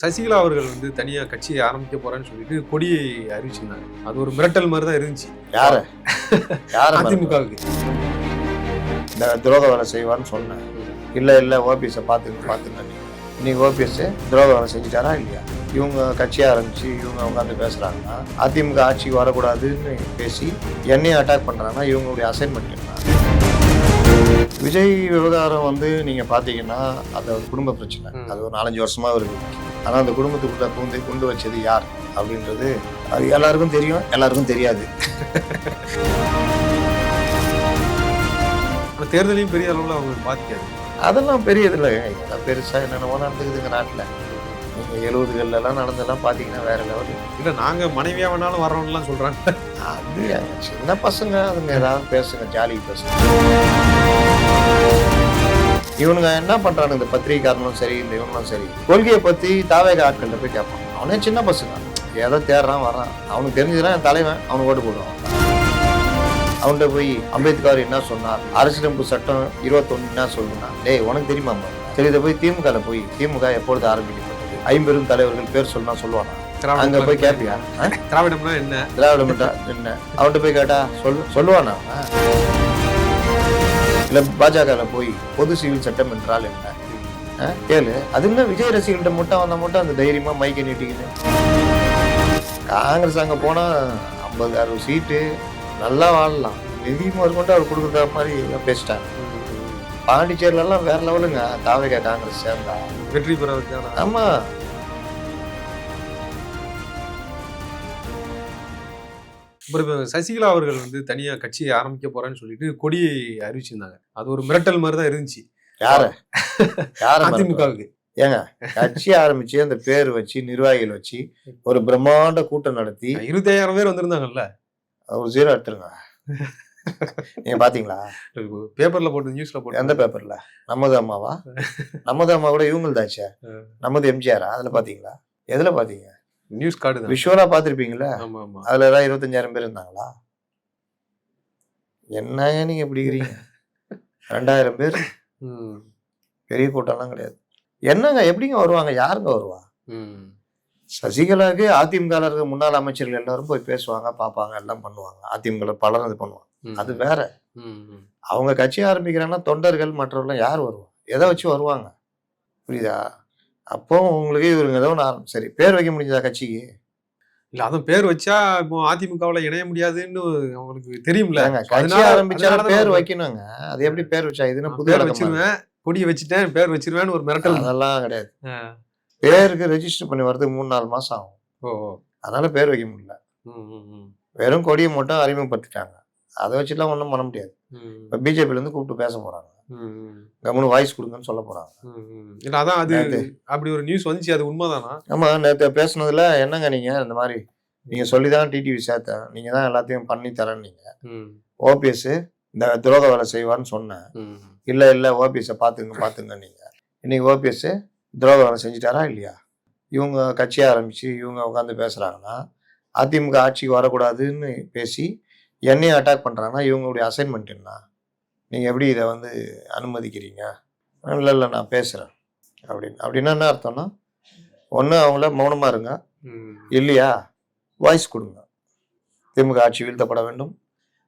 சசிகலா அவர்கள் வந்து தனியா கட்சியை ஆரம்பிக்க போறேன்னு சொல்லிட்டு கொடியை அறிவிச்சிருந்தாங்க. அது ஒரு மிரட்டல் மாதிரி தான் இருந்துச்சு. யாரு அதிமுகவுக்கு இந்த துரோக வேலை செய்வான்னு சொன்னேன். இல்ல ஓபிஎஸ் பாத்துங்க இன்னைக்கு ஓபிஎஸ் துரோக வேலை செஞ்சுட்டாரா இல்லையா? இவங்க கட்சியை ஆரம்பிச்சு இவங்க உட்காந்து பேசுறாங்கன்னா அதிமுக ஆட்சிக்கு வரக்கூடாதுன்னு பேசி என்னையும் அட்டாக் பண்றாங்கன்னா இவங்களுடைய அசைன்மெண்ட் என்ன? விஜய் விவகாரம் வந்து நீங்க பாத்தீங்கன்னா அது ஒரு குடும்ப பிரச்சனை. அது ஒரு 4-5 வருஷமா இருக்கு. ஆனா அந்த குடும்பத்துக்குள்ள பூந்து கொண்டு வச்சது யார் அப்படின்றது அது எல்லாருக்கும் தெரியும், எல்லாருக்கும் தெரியாது. தேர்தலையும் பெரிய அளவுல அவங்களுக்கு பாதிக்காது. அதெல்லாம் பெரிய இதில் எல்லாம் பெருசா என்னென்னமோ நடந்துக்குதுங்க நாட்டில். நீங்க 70கள்லாம் நடந்தெல்லாம் பாத்தீங்கன்னா வேற லெவல். இல்ல நாங்க மனைவியா வேணாலும் வர்றோம்லாம் சொல்றாங்க. அது சின்ன பசங்க அதுங்க ஏதாவது பேசுங்க, ஜாலி பேசுங்க. இவனுங்க என்ன பண்றானு இந்த பத்திரிகைக்காரனும் சரி இந்த இவனும் சரி கொள்கையை பத்தி தாவேக ஆட்கள்கிட்ட போய் கேட்பான். அவனே சின்ன பசங்க ஏதோ தேடுறான் வர்றான், அவனுக்கு தெரிஞ்சதுன்னா என் தலைவன் அவனுக்கு ஓட்டு போடுவான். அவன்கிட்ட போய் அம்பேத்கர் என்ன சொன்னார், அரசியலமைப்பு சட்டம் 21 என்ன சொல்லுனா, டேய் உனக்கு தெரியுமா? சரி இதை போய் திமுக எப்பொழுது ஆரம்பிக்கப்பட்டது, 50 தலைவர்கள் பேர் சொன்னா சொல்லுவானா? அங்க போய் கேட்பியா திராவிடம்னா என்ன, திராவிடம் என்ன அவன்கிட்ட போய் கேட்டா சொல்லுவானா? இல்ல பாஜக போய் பொது சிவில் சட்டம் என்றால் என்ன கேளு. அது என்ன விஜய் ரசிகர்கள்ட்ட மட்டும் வந்தா மட்டும் அந்த தைரியமா மைக்க நீட்டிக்கணும். காங்கிரஸ் அங்க போனா 50-60 சீட்டு நல்லா வாழலாம். நிதியும் கொண்டு அவர் கொடுக்குற மாதிரி பேசிட்டாங்க. பாண்டிச்சேரியில எல்லாம் வேற லெவலுங்க. தாவேக காங்கிரஸ் சேர்ந்தா வெற்றி பெற வைக்க. ஆமா, அப்புறம் சசிகலா அவர்கள் வந்து தனியா கட்சியை ஆரம்பிக்க போறேன்னு சொல்லிட்டு கொடியை அறிவிச்சிருந்தாங்க. அது ஒரு மிரட்டல் மாதிரி தான் இருந்துச்சு. யாரு அதிமுகவுக்கு ஏங்க கட்சி ஆரம்பிச்சு அந்த பேர் வச்சு நிர்வாகிகள் வச்சு ஒரு பிரம்மாண்ட கூட்டம் நடத்தி 25,000 பேர் வந்திருந்தாங்கல்ல. ஒரு 0 எடுத்துருங்க. நீங்க பாத்தீங்களா? பேப்பர்ல போட்டு, நியூஸ்ல போட்டு. எந்த பேப்பர்ல? நமது அம்மாவா? நமது அம்மா கூட இவங்கள்தாச்சே. நமது எம்ஜிஆரா? அதுல பாத்தீங்களா? எதுல பாத்தீங்க? நியூஸ் கார்டு விஷுவலா பாத்திருப்பீங்களா? ஆமா ஆமா. அதுல ஏதாவது 25,000 பேர் இருந்தாங்களா? என்னங்க நீங்க எப்படி இருக்கிறீங்க? 2,000 பேர் பெரிய கூட்டம்லாம் கிடையாது. என்னங்க எப்படிங்க வருவாங்க? யாருங்க வருவா? சசிகலாவுக்கு அதிமுக இருக்க முன்னாள் அமைச்சர்கள் எல்லாரும் போய் பேசுவாங்க, பார்ப்பாங்க, எல்லாம் பண்ணுவாங்க. அதிமுக பலரும் இது பண்ணுவாங்க. அது வேற. அவங்க கட்சி ஆரம்பிக்கிறாங்கன்னா தொண்டர்கள் மற்றவர்கள் யார் வருவாங்க? எதை வச்சு வருவாங்க? புரியுதா? அப்போ உங்களுக்கு இவருங்க ஏதோ சரி பேர் வைக்க முடிஞ்சதா கட்சிக்கு? இல்ல அதுவும் பேர் வச்சா இப்போ அதிமுகவுல இணைய முடியாதுன்னு அவங்களுக்கு தெரியும்ல. கட்சி ஆரம்பிச்சா பேர் வைக்கணுங்க. அது எப்படி பேர் வச்சா? இதுன்னு புது பேர் வச்சிருவேன், கொடியை வச்சுட்டேன், பேர் வச்சிருவேன்னு ஒரு மிரட்டல். அதெல்லாம் கிடையாது. பேருக்கு ரெஜிஸ்டர் பண்ணி வரதுக்கு 3-4 மாசம் ஆகும். அதனால பேர் வைக்க முடியல. வெறும் கொடியை மட்டும் அறிமுகப்படுத்திட்டாங்க. அதை வச்சுலாம் ஒன்றும் பண்ண முடியாது. இப்போ பிஜேபில இருந்து கூப்பிட்டு பேச போறாங்க. கம்முனு வாய்ஸ் கொடுங்கன்னு சொல்ல போறாங்க. இல்ல அதான் அது அப்படி ஒரு நியூஸ் வந்துச்சு. அது உண்மைதானா? ஆமா, நேற்று பேசுனதுல என்னங்க நீங்க இந்த மாதிரி நீங்க சொல்லிதான் டிடிவி சேர்த்தேன், நீங்க தான் எல்லாத்தையும் பண்ணி தரேன். நீங்க ஓபிஎஸ் இந்த துரோக வேலை செய்வான்னு சொன்னேன். இல்ல ஓபிஎஸ் பாத்துங்க நீங்க இன்னைக்கு ஓபிஎஸ் துரோக வேலை செஞ்சுட்டாரா இல்லையா? இவங்க கட்சியை ஆரம்பிச்சு இவங்க உட்காந்து பேசுறாங்கன்னா அதிமுக ஆட்சிக்கு வரக்கூடாதுன்னு பேசி என்னையும் அட்டாக் பண்றாங்கன்னா இவங்களுடைய அசைன்மெண்ட் என்ன? நீங்க எப்படி இதை வந்து அனுமதிக்கிறீங்க? இல்ல நான் பேசுறேன் அப்படின்னா என்ன அர்த்தம்னா, ஒண்ணு அவங்கள மௌனமா இருங்க, இல்லையா வாய்ஸ் கொடுங்க. திமுக ஆட்சி வீழ்த்தப்பட வேண்டும்,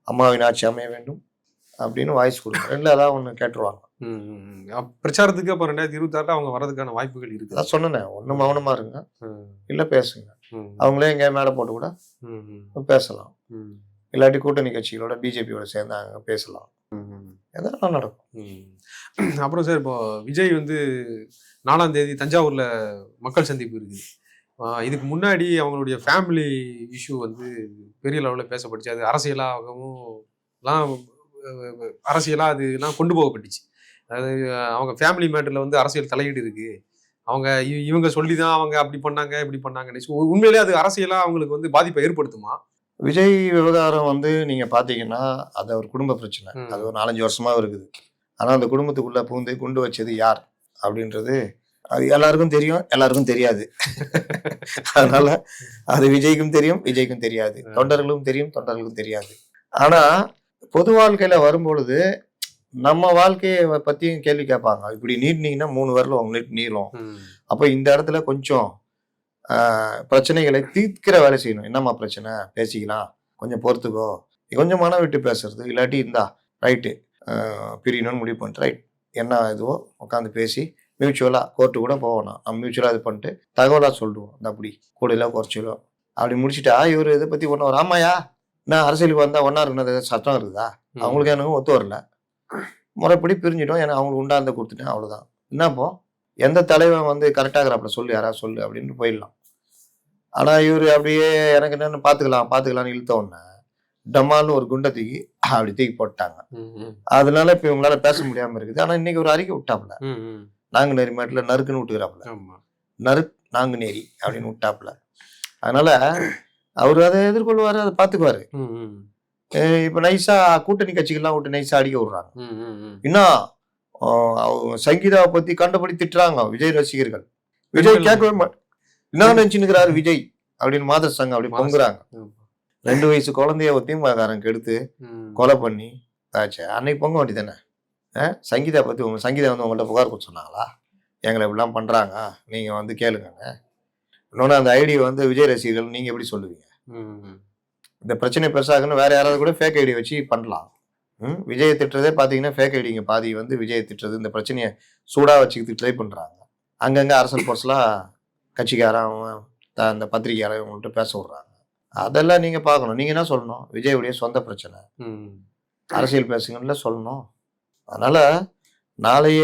அம்மாவின் ஆட்சி அமைய வேண்டும் அப்படின்னு வாய்ஸ் கொடுங்க. ரெண்டுல ஏதாவது ஒண்ணு கேட்டுருவாங்க. பிரச்சாரத்துக்கு அப்ப 2026 அவங்க வரதுக்கான வாய்ப்புகள் இருக்கு. நான் சொன்னேன், ஒண்ணு மௌனமா இருங்க, இல்ல பேசுங்க. அவங்களே எங்க மேல போட்டு கூட பேசலாம். இல்லாட்டி கூட்டணி கட்சிகளோட பிஜேபியோட சேர்ந்தாங்க பேசலாம். எதெல்லாம் நடக்கும். அப்புறம் சார் இப்போ விஜய் வந்து 4ஆம் தேதி தஞ்சாவூர்ல மக்கள் சந்திப்பு இருக்குது. இதுக்கு முன்னாடி அவங்களுடைய ஃபேமிலி இஷ்யூ வந்து பெரிய லெவலில் பேசப்பட்டுச்சு. அது அரசியலா அதுலாம் கொண்டு போகப்பட்டுச்சு. அதாவது அவங்க ஃபேமிலி மேட்டர்ல வந்து அரசியல் தலையீடு இருக்கு, அவங்க இவங்க சொல்லிதான் அவங்க அப்படி பண்ணாங்க இப்படி பண்ணாங்க. உண்மையிலேயே அது அரசியலா அவங்களுக்கு வந்து பாதிப்பை ஏற்படுத்துமா? விஜய் விவகாரம் வந்து நீங்க பாத்தீங்கன்னா அது ஒரு குடும்ப பிரச்சனை. அது ஒரு 4-5 வருஷமா இருக்குது. ஆனா அந்த குடும்பத்துக்குள்ள பூந்து கொண்டு வச்சது யார் அப்படின்றது அது எல்லாருக்கும் தெரியும், எல்லாருக்கும் தெரியாது. அதனால அது விஜய்க்கும் தெரியும், விஜய்க்கும் தெரியாது. தொண்டர்களுக்கும் தெரியும், தொண்டர்களுக்கும் தெரியாது. ஆனா பொது வாழ்க்கையில வரும்பொழுது நம்ம வாழ்க்கையை பத்தியும் கேள்வி கேட்பாங்க. இப்படி நீட்டினீங்கன்னா 3 வரல உங்க நீட் நீளும். அப்ப இந்த இடத்துல கொஞ்சம் பிரச்சனைகளை தீர்க்கிற வேலை செய்யணும். என்னம்மா பிரச்சனை, பேசிக்கலாம், கொஞ்சம் பொறுத்துக்கோ, கொஞ்சம் மனம் விட்டு பேசுறது. இல்லாட்டி இந்தா ரைட்டு பிரியணும்னு முடிவு பண்ணிட்டு ரைட் என்ன இதுவோ உட்காந்து பேசி மியூச்சுவலாக கோர்ட்டு கூட போகணும். நம்ம மியூச்சுவலாக இது பண்ணிட்டு தகவலாக சொல்லுவோம். இந்த அப்படி கூடையிலோ குறைச்சிலோ அப்படி முடிச்சுட்டா இவர் இதை பற்றி ஒன்று வரும். ஆமாயா நான் அரசியலுக்கு வந்தால் ஒன்றா இருக்குன்னு சட்டம் இருக்குதா, அவங்களுக்கு எனக்கு ஒத்து வரல, முறைப்படி பிரிஞ்சிட்டோம், ஏன்னா அவங்களுக்கு உண்டாந்த கொடுத்துட்டேன், அவ்வளோதான். என்னப்போ எந்த தலைவன் வந்து கரெக்டாகிறாப்புல சொல்லு, யாராவது சொல்லு அப்படின்னு போயிடலாம். ஆனால் இவர் அப்படியே எனக்கு என்னென்னு பார்த்துக்கலான்னு இழுத்த உடனே டமால்னு ஒரு குண்டை தூக்கி அப்படி தூக்கி போட்டாங்க. அதனால இப்போ இவங்களால பேச முடியாமல் இருக்குது. ஆனால் இன்னைக்கு ஒரு அறிக்கை விட்டாப்புல, நாங்குநேரி மாட்டில் நறுக்குன்னு விட்டுக்கிறாப்புல, நாங்குநேரி அப்படின்னு விட்டாப்புல. அதனால அவர் அதை எதிர்கொள்வாரு, அதை பார்த்துக்குவாரு. இப்போ நைஸா கூட்டணி கட்சிகள்லாம் விட்டு நைஸா அடிக்க விடுறாங்க. இன்னும் சங்கீதாவை பத்தி கண்டபடி திட்டுறாங்க விஜய் ரசிகர்கள். விஜய் கேட்கவே என்ன நினைச்சுக்கிறாரு விஜய் அப்படின்னு மாதர் சங்கம் அப்படி பொங்குறாங்க. 2 வயசு குழந்தைய திமுககாரன் கெடுத்து கொலை பண்ணி ஆச்சு. அன்னைக்கு பொங்க வேண்டி தானே. சங்கீதா பத்தி சங்கீதா வந்து உங்கள்ட்ட புகார் கொடுத்து சொன்னாங்களா, எங்களை இப்படிலாம் பண்றாங்க, நீங்க வந்து கேளுங்கன்னு. இன்னொன்னு அந்த ஐடி வந்து விஜய் ரசிகர்கள் நீங்க எப்படி சொல்லுவீங்க? இந்த பிரச்சனை பெருசாகுன்னு வேற யாராவது கூட ஃபேக் ஐடி வச்சு பண்ணலாம். விஜயை திட்டுறதே பார்த்தீங்கன்னா ஃபேக் ஐடிங்க பாதி வந்து விஜயை திட்டுறது. இந்த பிரச்சனையை சூடாக வச்சுக்கிட்டு ட்ரை பண்ணுறாங்க. அங்கங்கே அரசியல் போர்ஸ்லாம் கட்சிக்காரன் அந்த பத்திரிகையாளர் இவங்கள்ட்ட பேச விட்றாங்க. அதெல்லாம் நீங்கள் பார்க்கணும். நீங்கள் என்ன சொல்லணும், விஜயுடைய சொந்த பிரச்சனை, அரசியல் பேசுங்கன்னு சொல்லணும். அதனால் நாளைய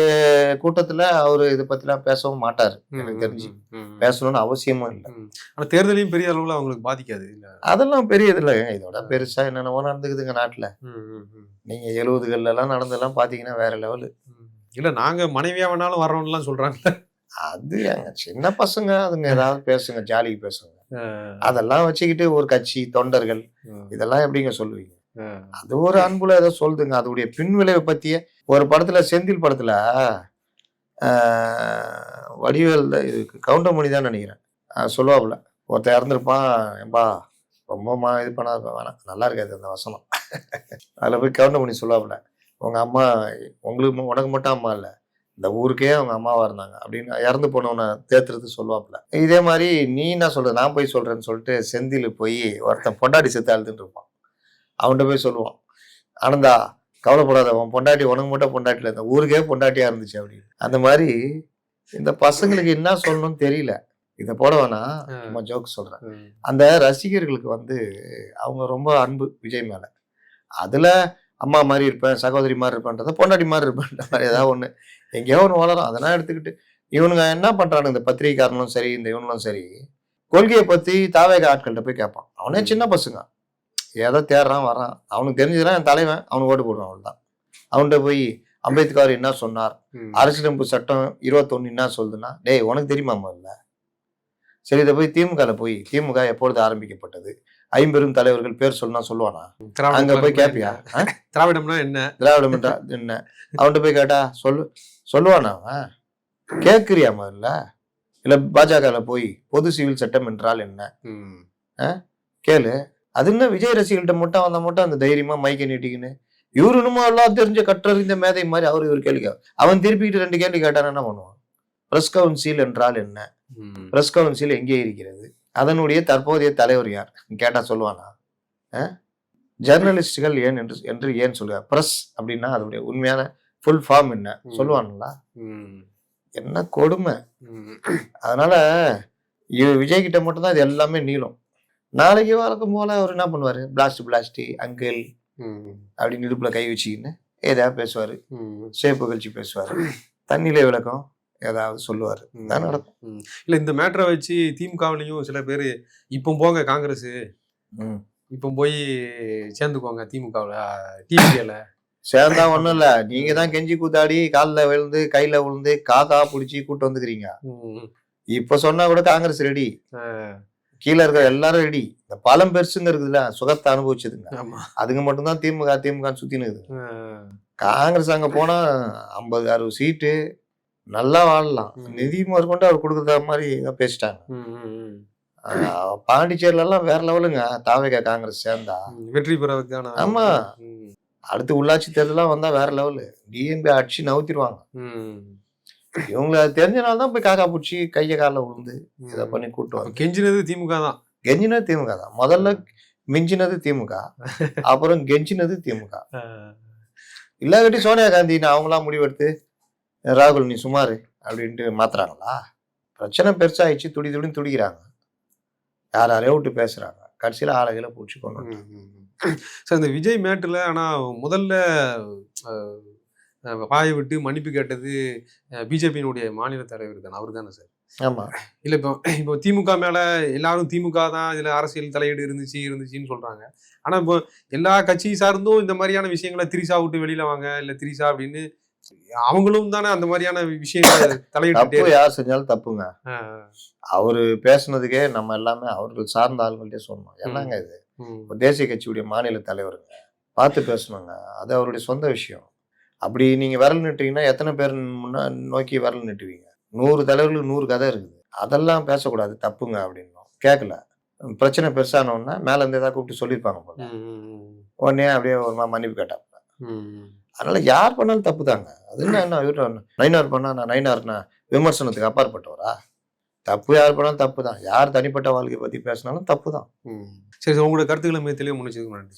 கூட்டத்தில் அவர் இதை பற்றிலாம் பேசவும் மாட்டார் எனக்கு தெரிஞ்சு. பேசணும்னு அவசியமும் இல்லை. ஆனால் தேர்தலையும் பெரிய அளவில் அவங்களுக்கு பாதிக்காது. அதெல்லாம் பெரியது இல்லை. இதோட பெருசா என்னென்னவோ நடந்துக்குதுங்க நாட்டில். நீங்க 70கள்லாம் நடந்தெல்லாம் பாத்தீங்கன்னா வேற லெவலு. இல்ல நாங்க மனைவியா வேணாலும் வர்றோம்லாம் சொல்றாங்க. அது சின்ன பசங்க அதுங்க ஏதாவது பேசுங்க, ஜாலிக்கு பேசுங்க. அதெல்லாம் வச்சுக்கிட்டு ஒரு கட்சி தொண்டர்கள் இதெல்லாம் எப்படிங்க சொல்லுவீங்க? அது ஒரு அன்புல ஏதோ சொல்லுதுங்க. அதோடைய பின்விளைவை பத்திய ஒரு படத்துல, செந்தில் படத்துல வடிவேல் கவுண்டமணி தான் நினைக்கிறேன், சொல்லுவாப்புல, ஒருத்தர் இறந்துருப்பான், ஏன்பா ரொம்ப இது பண்ணாத வேணாம், நல்லா இருக்காது அந்த வசனம். அதில் போய் கவுண்டமணி சொல்லுவாப்புல, உங்க அம்மா உனக்கு மட்டும் அம்மா இல்லை, இந்த ஊருக்கே அவங்க அம்மாவா இருந்தாங்க அப்படின்னு இறந்து போனவனை தேத்துறது சொல்லுவாப்புல. இதே மாதிரி நீ என்ன சொல்ற, நான் போய் சொல்றேன்னு சொல்லிட்டு செந்தில் போய் ஒருத்தன் பொண்டாட்டி செத்து அழுதுன்னு இருப்பான். அவன்கிட்ட போய் சொல்லுவான், ஆனந்தா கவலைப்படாத, உன் பொண்டாட்டி உனக்கு மட்டும் பொண்டாட்டில இந்த ஊருக்கே பொண்டாட்டியா இருந்துச்சு அப்படின்னு. அந்த மாதிரி இந்த பசங்களுக்கு என்ன சொல்லணும்னு தெரியல. இதை போட வேணா, சும்மா ஜோக் சொல்றேன். அந்த ரசிகர்களுக்கு வந்து அவங்க ரொம்ப அன்பு விஜய் மேல. அதுல அம்மா மாதிரி இருப்பேன், சகோதரி மாதிரி இருப்பேன்றத பொண்டாட்டி மாதிரி இருப்பேன்ற மாதிரி ஏதாவது ஒண்ணு எங்கேயோ ஒன்று வளரும். அதெல்லாம் எடுத்துக்கிட்டு இவனுங்க என்ன பண்றானு, இந்த பத்திரிகைக்காரனும் சரி இந்த இவனும் சரி, கொள்கையை பத்தி தாவேக ஆட்கள்கிட்ட போய் கேட்பான். அவனே சின்ன பசங்க ஏதோ தேடுறான் வரான், அவனுக்கு தெரிஞ்சதுன்னா என் தலைவன் அவனுக்கு ஓட்டு போடுவான். அவன்தான் அவன்கிட்ட போய் அம்பேத்கர் என்ன சொன்னார், அரசியலமைப்பு சட்டம் 21 என்ன சொல்லுதுன்னா, டேய் உனக்கு தெரியுமா முதல்ல? சரி, இதை போய் திமுக எப்பொழுது ஆரம்பிக்கப்பட்டது, 50 தலைவர்கள் பேர் சொன்னா சொல்லுவானா? அங்க போய் கேப்பியா? திராவிடம்னா என்ன, திராவிடம் என்ன அவன்கிட்ட போய் கேட்டா சொல்லுவானா? அவன் கேட்கிறியா முதல்ல? இல்ல பாஜக போய் பொது சிவில் சட்டம் என்றால் என்ன கேளு. அது என்ன விஜய் ரசிகர்கள்ட்ட மட்டும் வந்தா மட்டும் அந்த தைரியமா மைக்க நீட்டிக்கின்னு இவரு இன்னும் எல்லாம் தெரிஞ்ச கற்றறிந்த மேதை மாதிரி இவர் கேள்வி அவன் திருப்பிக்கிட்டு 2 கேள்வி கேட்டான என்ன பண்ணுவான்? பிரஸ் கவுன்சில் என்றால் என்ன, பிரஸ் கவுன்சில் எங்கே இருக்கிறது, அதனுடைய தற்போதைய தலைவர் யார் கேட்டா சொல்லுவானா? ஜேர்னலிஸ்டுகள் ஏன் என்று ஏன் சொல்லுவார்? பிரஸ் அப்படின்னா அதனுடைய உண்மையான ஃபுல் ஃபார்ம் என்ன சொல்லுவானுங்களா? என்ன கொடுமை. அதனால விஜய் கிட்ட மட்டும்தான் இது எல்லாமே நீளும். நாளைக்கு வழக்கம் போல அவர் என்ன பண்ணுவாரு, பிளாஸ்டி அங்கிள் அப்படின்னு இடுப்புல கை வச்சுக்கின்னு ஏதாவது பேசுவாரு, சேப்பு கழிச்சு பேசுவாரு, தண்ணியில விளக்கம் ஏதாவது சொல்லுவாரு, தான் நடக்கும். இல்ல இந்த மேட்டரை வச்சு திமுகவிலையும் சில பேர் இப்போ போங்க காங்கிரஸ், இப்போ போய் சேர்ந்துக்கோங்க திமுகவில், டிவில சேர்ந்தா ஒண்ணும் இல்ல, நீங்க தான் கெஞ்சி கூத்தாடி காலில் விழுந்து கையில விழுந்து காக்கா பிடிச்சி கூட்டு வந்துக்கிறீங்க. இப்ப சொன்னா கூட காங்கிரஸ் ரெடி, கீழே இருக்கிற எல்லாரும் ரெடி. இந்த பழம் பெருசுங்க இருக்குதுல்ல, சுகத்தை அனுபவிச்சதுங்க, அதுங்க மட்டும்தான் திமுக சுத்தின்னு இருக்குது. காங்கிரஸ் அங்க போனா 50-60 சீட்டு நல்லா வாழலாம். நிதி முதற்கொண்டு அவர் கொடுக்குற மாதிரி பேசிட்டாங்க. பாண்டிச்சேரியில எல்லாம் வேற லெவலுங்க. தாவேக காங்கிரஸ் சேர்ந்தா வெற்றி பெறதுக்கான, ஆமா, அடுத்து உள்ளாட்சி தேர்தலாம் வந்தா வேற லெவலு. டிஎம்பி அடிச்சு நவுத்திடுவாங்க. இவங்களை அது தெரிஞ்சனால தான் போய் காக்கா பிடிச்சி கையை காலில் விழுந்து இதை பண்ணி கூட்டு அப்ப வந்து கெஞ்சினது திமுக தான். கெஞ்சினது திமுக தான். முதல்ல மிஞ்சினது திமுக, அப்புறம் கெஞ்சினது திமுக. இல்லாட்டி சோனியா காந்தி அவங்களாம் முடிவெடுத்து ராகுல் நீ சுமாரு அப்படின்ட்டு மாத்துறாங்களா? பிரச்சனை பெருசாயிடுச்சு, துடி துடின்னு துடிக்கிறாங்க, யார் யாரையோ விட்டு பேசுறாங்க, கடைசியில ஆளுகளை பிடிச்சி கொண்டு வந்தாங்க. சார் இந்த விஜய் மேட்டில் ஆனா முதல்ல வாயை விட்டு மன்னிப்பு கேட்டது பிஜேபியினுடைய மாநில தலைவர் தானே, அவர் தானே சார்? ஆமா. இல்ல இப்போ திமுக மேல எல்லாரும் திமுக தான் இதுல அரசியல் தலையீடு இருந்துச்சுன்னு சொல்றாங்க. ஆனா இப்போ எல்லா கட்சி சார்ந்தும் இந்த மாதிரியான விஷயங்களை திரிசா விட்டு வெளியில வாங்க, இல்ல திரிசா அப்படின்னு அவங்களும் தானே அந்த மாதிரியான விஷயங்களை தலையிட்டு. தப்பு யார் செஞ்சாலும் தப்புங்க. அவரு பேசுனதுக்கே நம்ம எல்லாமே அவர்கள் சார்ந்த ஆளுங்கள்ட்டே சொன்னோம். என்னங்க இது தேசிய கட்சியுடைய மாநில தலைவருங்க, பார்த்து பேசணுங்க, அது அவருடைய சொந்த விஷயம். அப்படி நீங்க விரல் நிட்டீங்கன்னா எத்தனை பேர் நோக்கி விரல் நிட்டுவீங்க? 100 தலைவர்களுக்கு 100 கதை இருக்குது, அதெல்லாம் பேசக்கூடாது, தப்புங்க அப்படின்னோம். கேட்கல. பிரச்சனை பெருசானோன்னா மேல இருந்து ஏதாவது கூப்பிட்டு சொல்லியிருப்பாங்க போல, உடனே அப்படியே ஒரு மன்னிப்பு கேட்டாங்க. அதனால யார் பண்ணாலும் தப்பு தாங்க. அது என்ன நயினார் பண்ணா நான் நயினார்னா விமர்சனத்துக்கு அப்பாற்பட்டவரா? தப்பு யார் பண்ணாலும் தப்பு தான். யார் தனிப்பட்ட வாழ்க்கையை பத்தி பேசினாலும் தப்பு தான். சரி, உங்களோட கருத்துக்களை மிக தெளிவாக முடிச்சதுக்கு நன்றி.